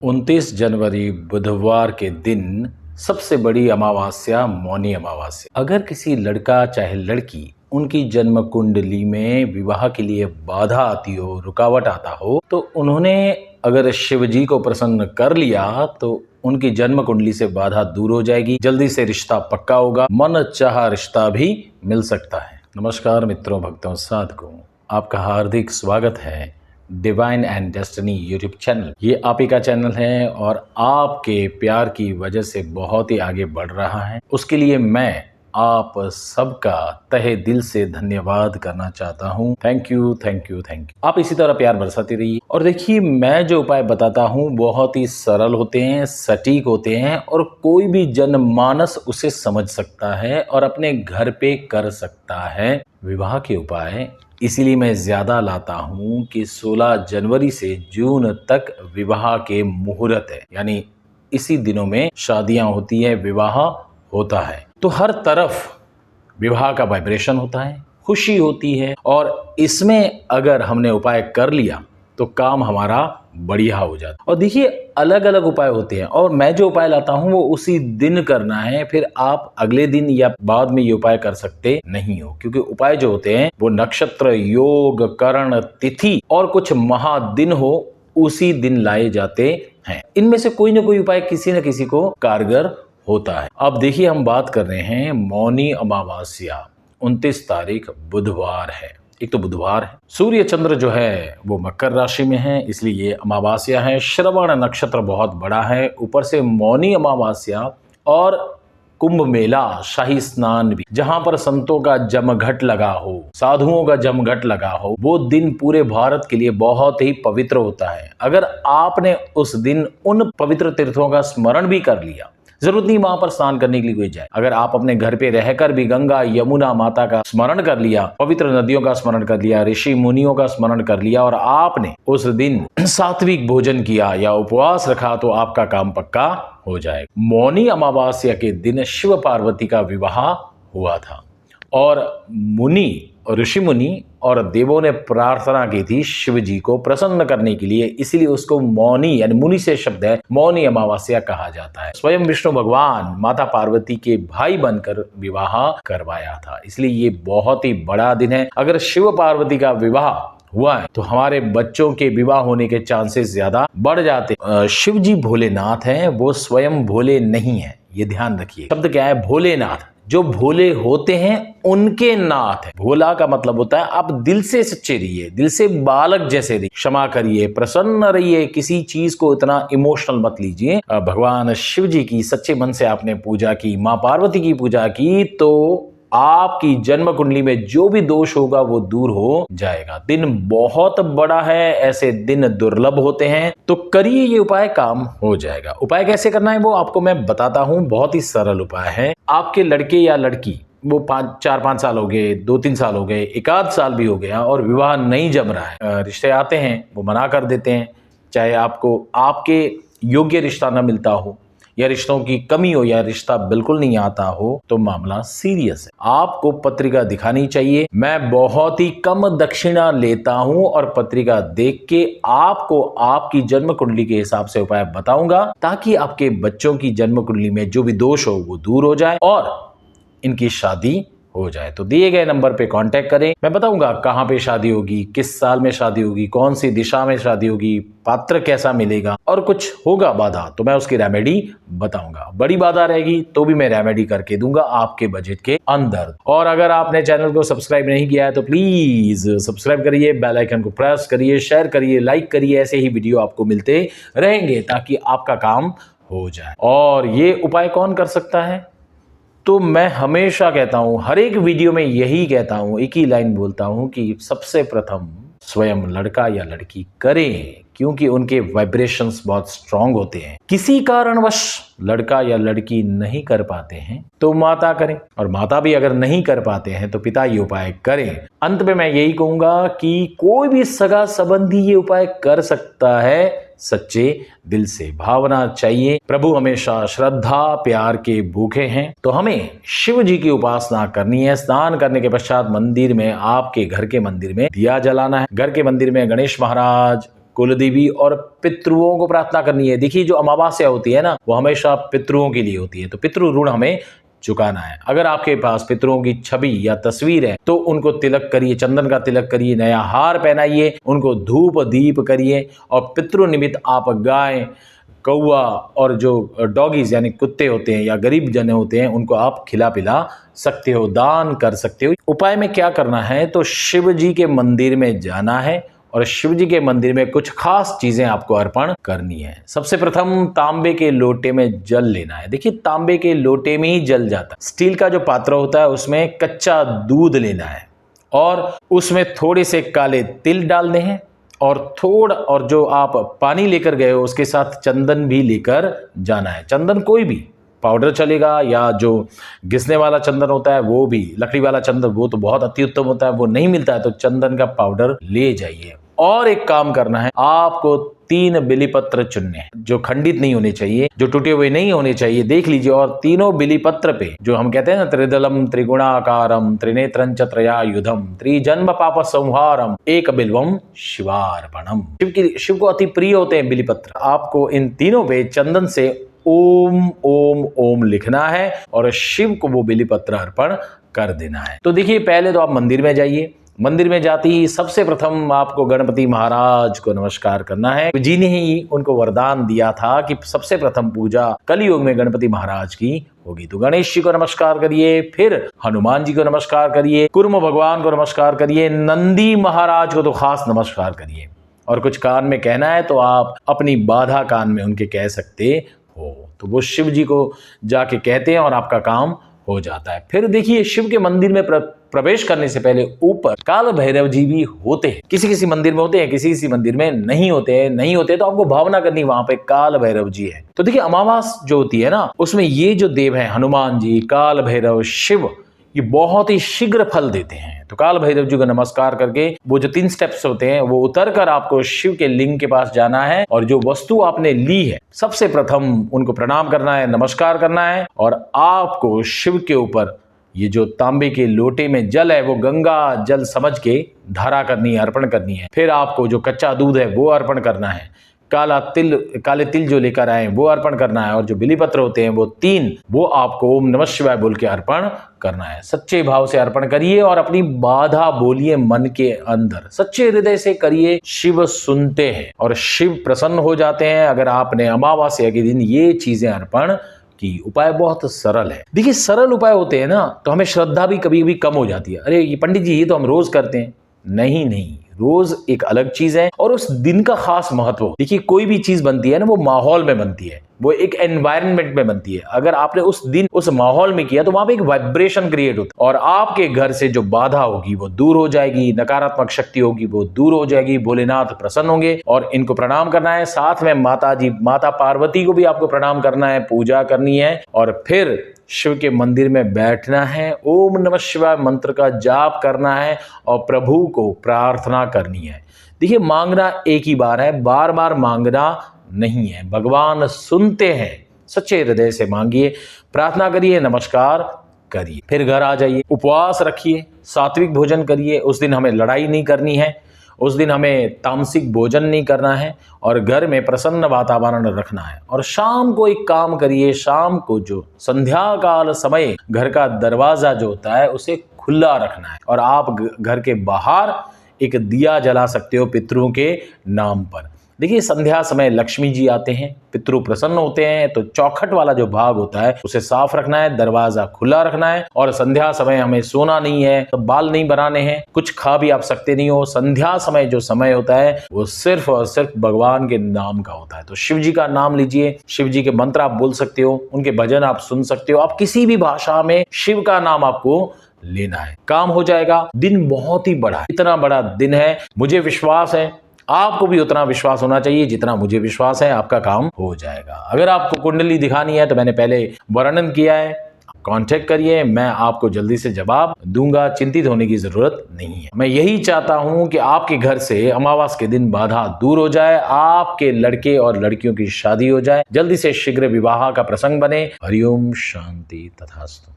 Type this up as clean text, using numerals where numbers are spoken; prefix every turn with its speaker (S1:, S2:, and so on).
S1: 29 जनवरी बुधवार के दिन सबसे बड़ी अमावस्या मौनी अमावस्या। अगर किसी लड़का चाहे लड़की उनकी जन्म कुंडली में विवाह के लिए बाधा आती हो, रुकावट आता हो, तो उन्होंने अगर शिव जी को प्रसन्न कर लिया तो उनकी जन्म कुंडली से बाधा दूर हो जाएगी, जल्दी से रिश्ता पक्का होगा, मन चाहा रिश्ता भी मिल सकता है। नमस्कार मित्रों, भक्तों, साधकों, आपका हार्दिक स्वागत है divine and destiny YouTube channel. ये आप ही का चैनल है और आपके प्यार की वजह से बहुत ही आगे बढ़ रहा है। उसके लिए मैं आप सबका तहे दिल से धन्यवाद करना चाहता हूँ। Thank you, thank you, thank you. आप इसी तरह प्यार बरसाती रहिए। और देखिए, मैं जो उपाय बताता हूँ बहुत ही सरल होते हैं, सटीक होते हैं और कोई भी जनमानस उसे समझ सकता है और अपने घर पे कर सकता है विवाह के उपाय। इसीलिए मैं ज्यादा लाता हूं कि 16 जनवरी से जून तक विवाह के मुहूर्त है, यानी इसी दिनों में शादियां होती है, विवाह होता है। तो हर तरफ विवाह का वाइब्रेशन होता है, खुशी होती है और इसमें अगर हमने उपाय कर लिया तो काम हमारा बढ़िया हो जाता है। और देखिए, अलग अलग उपाय होते हैं और मैं जो उपाय लाता हूं वो उसी दिन करना है, फिर आप अगले दिन या बाद में ये उपाय कर सकते नहीं हो, क्योंकि उपाय जो होते हैं वो नक्षत्र, योग, करण, तिथि और कुछ महादिन हो उसी दिन लाए जाते हैं। इनमें से कोई ना कोई उपाय किसी न किसी को कारगर होता है। अब देखिए, हम बात कर रहे हैं मौनी अमावस्या 29 तारीख बुधवार है। एक तो बुधवार है, सूर्य चंद्र जो है वो मकर राशि में है, इसलिए ये अमावस्या है। श्रवण नक्षत्र बहुत बड़ा है, ऊपर से मौनी अमावस्या और कुंभ मेला, शाही स्नान भी, जहां पर संतों का जमघट लगा हो, साधुओं का जमघट लगा हो, वो दिन पूरे भारत के लिए बहुत ही पवित्र होता है। अगर आपने उस दिन उन पवित्र तीर्थों का स्मरण भी कर लिया, जरूरत नहीं वहां पर स्नान करने के लिए कोई जाए, अगर आप अपने घर पे रहकर भी गंगा, यमुना माता का स्मरण कर लिया, पवित्र नदियों का स्मरण कर लिया, ऋषि मुनियों का स्मरण कर लिया और आपने उस दिन सात्विक भोजन किया या उपवास रखा, तो आपका काम पक्का हो जाएगा। मौनी अमावस्या के दिन शिव पार्वती का विवाह हुआ था और मुनि, ऋषि मुनि और देवों ने प्रार्थना की थी शिव जी को प्रसन्न करने के लिए, इसीलिए उसको मौनी, यानी मुनि से शब्द है, मौनी अमावस्या कहा जाता है। स्वयं विष्णु भगवान माता पार्वती के भाई बनकर विवाह करवाया था, इसलिए ये बहुत ही बड़ा दिन है। अगर शिव पार्वती का विवाह हुआ है तो हमारे बच्चों के विवाह होने के चांसेस ज्यादा बढ़ जाते हैं। शिव जी भोलेनाथ हैं, वो स्वयं भोले नहीं है, ये ध्यान रखिए। शब्द क्या है? भोलेनाथ। जो भोले होते हैं उनके नाथ है। भोला का मतलब होता है आप दिल से सच्चे रहिए, दिल से बालक जैसे रहिए, क्षमा करिए, प्रसन्न रहिए, किसी चीज को इतना इमोशनल मत लीजिए। भगवान शिव जी की सच्चे मन से आपने पूजा की, माँ पार्वती की पूजा की, तो आपकी जन्म कुंडली में जो भी दोष होगा वो दूर हो जाएगा। दिन बहुत बड़ा है, ऐसे दिन दुर्लभ होते हैं, तो करिए ये उपाय, काम हो जाएगा। उपाय कैसे करना है वो आपको मैं बताता हूं। बहुत ही सरल उपाय है। आपके लड़के या लड़की, वो 4-5 साल हो गए, 2-3 साल हो गए, 1 साल भी हो गया और विवाह नहीं जम रहा है, रिश्ते आते हैं वो मना कर देते हैं, चाहे आपको आपके योग्य रिश्ता न मिलता हो या रिश्तों की कमी हो या रिश्ता बिल्कुल नहीं आता हो, तो मामला सीरियस है। आपको पत्रिका दिखानी चाहिए। मैं बहुत ही कम दक्षिणा लेता हूं और पत्रिका देख के आपको आपकी जन्म कुंडली के हिसाब से उपाय बताऊंगा, ताकि आपके बच्चों की जन्म कुंडली में जो भी दोष हो वो दूर हो जाए और इनकी शादी हो जाए। तो दिए गए नंबर पे कांटेक्ट करें, मैं बताऊंगा कहां पे शादी होगी, किस साल में शादी होगी, कौन सी दिशा में शादी होगी, पात्र कैसा मिलेगा और कुछ होगा बाधा तो मैं उसकी रेमेडी बताऊंगा। बड़ी बाधा रहेगी तो भी मैं रेमेडी करके दूंगा आपके बजट के अंदर। और अगर आपने चैनल को सब्सक्राइब नहीं किया है तो प्लीज सब्सक्राइब करिए, बेल आइकन को प्रेस करिए, शेयर करिए, लाइक करिए, ऐसे ही वीडियो आपको मिलते रहेंगे ताकि आपका काम हो जाए। और ये उपाय कौन कर सकता है? तो मैं हमेशा कहता हूं, हर एक वीडियो में यही कहता हूं, एक ही लाइन बोलता हूं कि सबसे प्रथम स्वयं लड़का या लड़की करें, क्योंकि उनके वाइब्रेशंस बहुत स्ट्रांग होते हैं। किसी कारणवश लड़का या लड़की नहीं कर पाते हैं तो माता करें, और माता भी अगर नहीं कर पाते हैं तो पिता ये उपाय करें। अंत में मैं यही कहूंगा कि कोई भी सगा संबंधी ये उपाय कर सकता है, सच्चे दिल से भावना चाहिए। प्रभु हमेशा श्रद्धा प्यार के भूखे हैं, तो हमें शिव जी की उपासना करनी है। स्नान करने के पश्चात मंदिर में, आपके घर के मंदिर में दिया जलाना है। घर के मंदिर में गणेश महाराज, कुलदेवी और पितृओं को प्रार्थना करनी है। देखिए जो अमावस्या होती है ना, वो हमेशा पितृओं के लिए होती है, तो पितृ ऋण हमें चुकाना है। अगर आपके पास पितरों की छवि या तस्वीर है तो उनको तिलक करिए, चंदन का तिलक करिए, नया हार पहनाइए, उनको धूप दीप करिए और पितृ निमित्त आप गाय, कौआ और जो डॉगीज यानी कुत्ते होते हैं या गरीब जन होते हैं उनको आप खिला पिला सकते हो, दान कर सकते हो। उपाय में क्या करना है, तो शिव जी के मंदिर में जाना है और शिव जी के मंदिर में कुछ खास चीजें आपको अर्पण करनी है। सबसे प्रथम तांबे के लोटे में जल लेना है। देखिए तांबे के लोटे में ही जल जाता है। स्टील का जो पात्र होता है उसमें कच्चा दूध लेना है और उसमें थोड़े से काले तिल डालने हैं और जो आप पानी लेकर गए हो उसके साथ चंदन भी लेकर जाना है। चंदन कोई भी, पाउडर चलेगा या जो घिसने वाला चंदन होता है वो भी, लकड़ी वाला चंदन वो तो बहुत अति उत्तम होता है, वो नहीं मिलता है तो चंदन का पाउडर ले जाइए। और एक काम करना है, आपको 3 बिलीपत्र चुनने हैं जो खंडित नहीं होने चाहिए, जो टूटे हुए नहीं होने चाहिए, देख लीजिए। और तीनों बिलीपत्र पे जो हम कहते हैं ना, त्रिदलम त्रिगुणाकारम त्रिनेत्रंच त्रयायुधम त्रिजन्म पाप संहारम एक बिल्वम शिवार्पणम। शिव को अति प्रिय होते हैं बिलीपत्र। आपको इन तीनों पे चंदन से ओम ओम ओम लिखना है और शिव को वो बिलीपत्र अर्पण कर देना है। तो देखिए पहले तो आप मंदिर में जाइए। मंदिर में जाते ही सबसे प्रथम आपको गणपति महाराज को नमस्कार करना है। जी ने ही उनको वरदान दिया था कि सबसे प्रथम पूजा कलयुग में गणपति महाराज की होगी। तो गणेश जी को नमस्कार करिए, फिर हनुमान जी को नमस्कार करिए, कुर्म भगवान को नमस्कार करिए, नंदी महाराज को तो खास नमस्कार करिए। और कुछ कान में कहना है तो आप अपनी बाधा कान में उनके कह सकते हो, तो वो शिव जी को जाके कहते हैं और आपका काम हो जाता है। फिर देखिए शिव के मंदिर में प्रवेश करने से पहले ऊपर काल भैरव जी भी होते हैं। किसी किसी मंदिर में होते हैं, किसी किसी मंदिर में नहीं होते तो आपको भावना करनी वहां पे काल भैरव जी है। तो देखिए अमावास जो होती है ना, उसमें ये जो देव है हनुमान जी, काल भैरव, शिव, ये बहुत ही शीघ्र फल देते हैं। तो काल भैरव जी को नमस्कार करके वो जो 3 स्टेप्स होते हैं वो उतर कर आपको शिव के लिंग के पास जाना है और जो वस्तु आपने ली है सबसे प्रथम उनको प्रणाम करना है, नमस्कार करना है और आपको शिव के ऊपर ये जो तांबे के लोटे में जल है वो गंगा जल समझ के धारा करनी है, अर्पण करनी है। फिर आपको जो कच्चा दूध है वो अर्पण करना है, काले तिल जो लेकर आए वो अर्पण करना है और जो बिलीपत्र होते हैं वो 3 वो आपको ओम नमः शिवाय बोल के अर्पण करना है। सच्चे भाव से अर्पण करिए और अपनी बाधा बोलिए मन के अंदर, सच्चे हृदय से करिए। शिव सुनते हैं और शिव प्रसन्न हो जाते हैं अगर आपने अमावस्या के दिन ये चीजें अर्पण की। उपाय बहुत सरल है। देखिए सरल उपाय होते हैं ना तो हमें श्रद्धा भी कभी कभी कम हो जाती है। अरे ये पंडित जी ये तो हम रोज करते हैं। नहीं, रोज एक अलग चीज है और उस दिन का खास महत्व। देखिए कोई भी चीज बनती है ना वो माहौल में बनती है, वो एक एनवायरनमेंट में बनती है। अगर आपने उस दिन उस माहौल में किया तो वहां पे एक वाइब्रेशन क्रिएट होता है और आपके घर से जो बाधा होगी वो दूर हो जाएगी, नकारात्मक शक्ति होगी वो दूर हो जाएगी, भोलेनाथ प्रसन्न होंगे। और इनको प्रणाम करना है, साथ में माता पार्वती को भी आपको प्रणाम करना है, पूजा करनी है और फिर शिव के मंदिर में बैठना है, ओम नमः शिवाय मंत्र का जाप करना है और प्रभु को प्रार्थना करनी है। देखिए मांगना एक ही बार है, बार बार मांगना नहीं है। भगवान सुनते हैं, सच्चे हृदय से मांगिए, प्रार्थना करिए, नमस्कार करिए, फिर घर आ जाइए, उपवास रखिए, सात्विक भोजन करिए। उस दिन हमें लड़ाई नहीं करनी है, उस दिन हमें तामसिक भोजन नहीं करना है और घर में प्रसन्न वातावरण रखना है। और शाम को एक काम करिए, शाम को जो संध्या काल समय घर का दरवाजा जो होता है उसे खुला रखना है और आप घर के बाहर एक दिया जला सकते हो पितरों के नाम पर। देखिए संध्या समय लक्ष्मी जी आते हैं, पितृ प्रसन्न होते हैं, तो चौखट वाला जो भाग होता है उसे साफ रखना है, दरवाजा खुला रखना है। और संध्या समय हमें सोना नहीं है, तो बाल नहीं बनाने हैं, कुछ खा भी आप सकते नहीं हो। संध्या समय जो समय होता है वो सिर्फ और सिर्फ भगवान के नाम का होता है। तो शिव जी का नाम लीजिए, शिव जी के मंत्र आप बोल सकते हो, उनके भजन आप सुन सकते हो, आप किसी भी भाषा में शिव का नाम आपको लेना है, काम हो जाएगा। दिन बहुत ही बड़ा है, इतना बड़ा दिन है, मुझे विश्वास है आपको भी उतना विश्वास होना चाहिए जितना मुझे विश्वास है, आपका काम हो जाएगा। अगर आपको कुंडली दिखानी है तो मैंने पहले वर्णन किया है, कांटेक्ट करिए, मैं आपको जल्दी से जवाब दूंगा, चिंतित होने की जरूरत नहीं है। मैं यही चाहता हूं कि आपके घर से अमावस के दिन बाधा दूर हो जाए, आपके लड़के और लड़कियों की शादी हो जाए, जल्दी से शीघ्र विवाह का प्रसंग बने। हरिओम शांति तथास्तु।